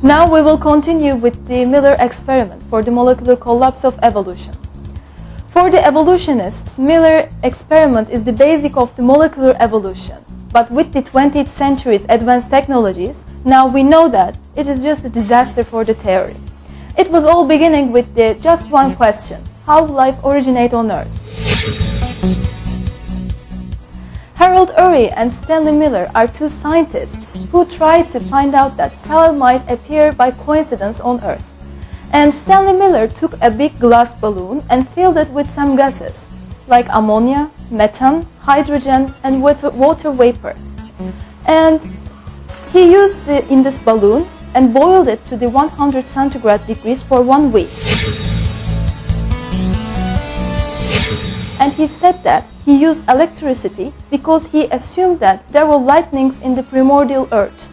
Now we will continue with the Miller experiment for the molecular collapse of evolution. For the evolutionists, Miller experiment is the basic of the molecular evolution. But with the 20th century's advanced technologies, now we know that it is just a disaster for the theory. It was all beginning with just one question: how life originate on Earth? Harold Urey and Stanley Miller are two scientists who tried to find out that cell might appear by coincidence on Earth. And Stanley Miller took a big glass balloon and filled it with some gases, like ammonia, methane, hydrogen, and water vapor. And he used it in this balloon and boiled it to the 100 centigrade degrees for 1 week. And he said that he used electricity because he assumed that there were lightnings in the primordial Earth.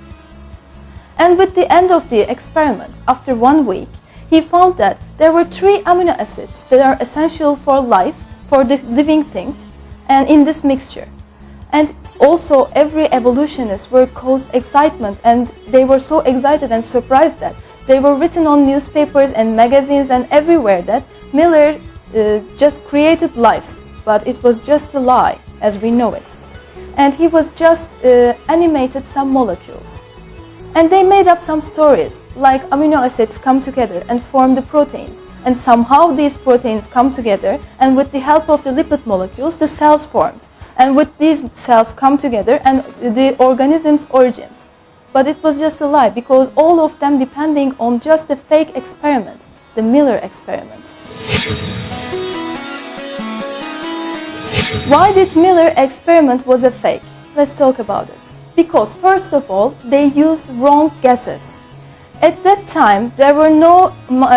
And with the end of the experiment, after 1 week, he found that there were 3 amino acids that are essential for life, for the living things, and in this mixture. And also every evolutionist were caused excitement, and they were so excited and surprised that they were written on newspapers and magazines and everywhere that Miller just created life, but it was just a lie as we know it. And he was just animated some molecules. And they made up some stories, like amino acids come together and form the proteins. And somehow these proteins come together, and with the help of the lipid molecules, the cells formed. And with these cells come together and the organisms originate. But it was just a lie, because all of them depending on just a fake experiment, the Miller experiment. Why did Miller experiment was a fake? Let's talk about it. Because first of all, they used wrong gases. At that time, there were no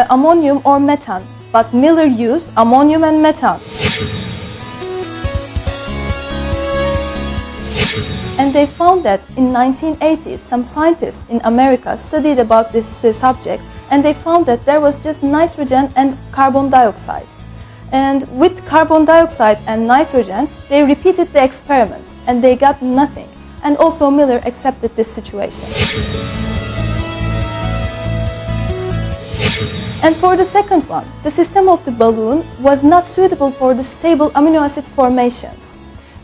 ammonium or methane, but Miller used ammonium and methane. And they found that in 1980s, some scientists in America studied about this subject, and they found that there was just nitrogen and carbon dioxide. And with carbon dioxide and nitrogen, they repeated the experiment, and they got nothing. And also Miller accepted this situation. And for the second one, the system of the balloon was not suitable for the stable amino acid formations.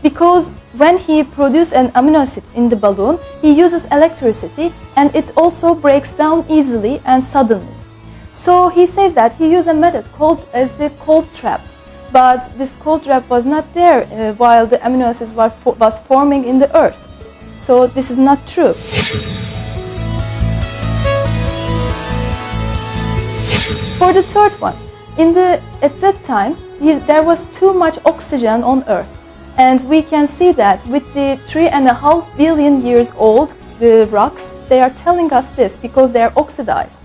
Because when he produces an amino acid in the balloon, he uses electricity, and it also breaks down easily and suddenly. So he says that he used a method called as the cold trap. But this cold trap was not there while the amino acids was forming in the earth. So this is not true. For the third one, at that time, there was too much oxygen on Earth. And we can see that with the 3.5 billion years old rocks, they are telling us this because they are oxidized.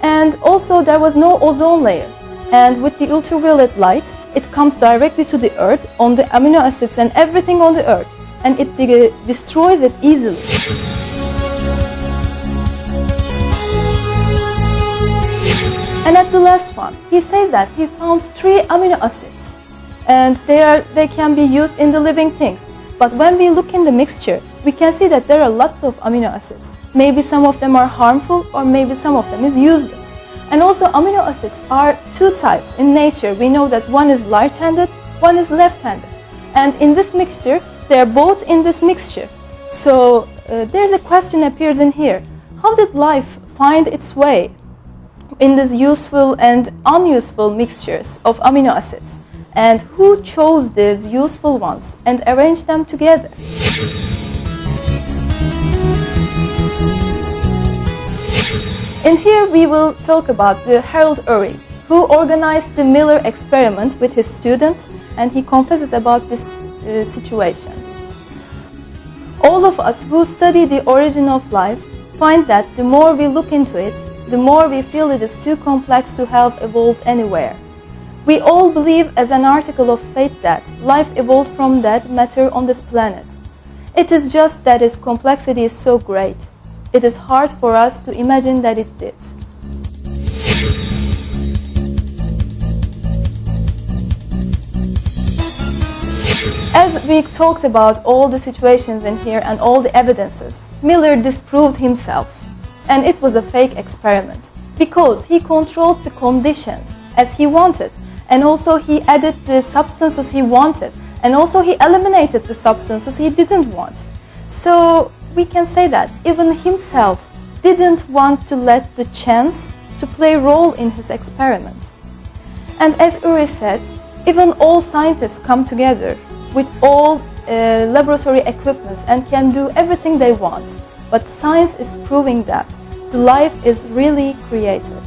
And also there was no ozone layer. And with the ultraviolet light, it comes directly to the Earth on the amino acids and everything on the Earth. And it destroys it easily. And at the last one, he says that he found 3 amino acids, and they can be used in the living things. But when we look in the mixture, we can see that there are lots of amino acids. Maybe some of them are harmful, or maybe some of them is useless. And also amino acids are 2 types in nature. We know that one is right-handed, one is left-handed. And in this mixture, they are both in this mixture. So there's a question appears in here. How did life find its way in these useful and unuseful mixtures of amino acids? And who chose these useful ones and arranged them together? In here we will talk about Harold Urey, who organized the Miller experiment with his student, and he confesses about this situation. All of us who study the origin of life find that the more we look into it, the more we feel it is too complex to have evolved anywhere. We all believe as an article of fate that life evolved from that matter on this planet. It is just that its complexity is so great. It is hard for us to imagine that it did. we talked about all the situations in here and all the evidences, Miller disproved himself, and it was a fake experiment because he controlled the conditions as he wanted, and also he added the substances he wanted, and also he eliminated the substances he didn't want. So we can say that even himself didn't want to let the chance to play a role in his experiment. And as Uri said, even all scientists come together with all laboratory equipments and can do everything they want. But science is proving that the life is really created.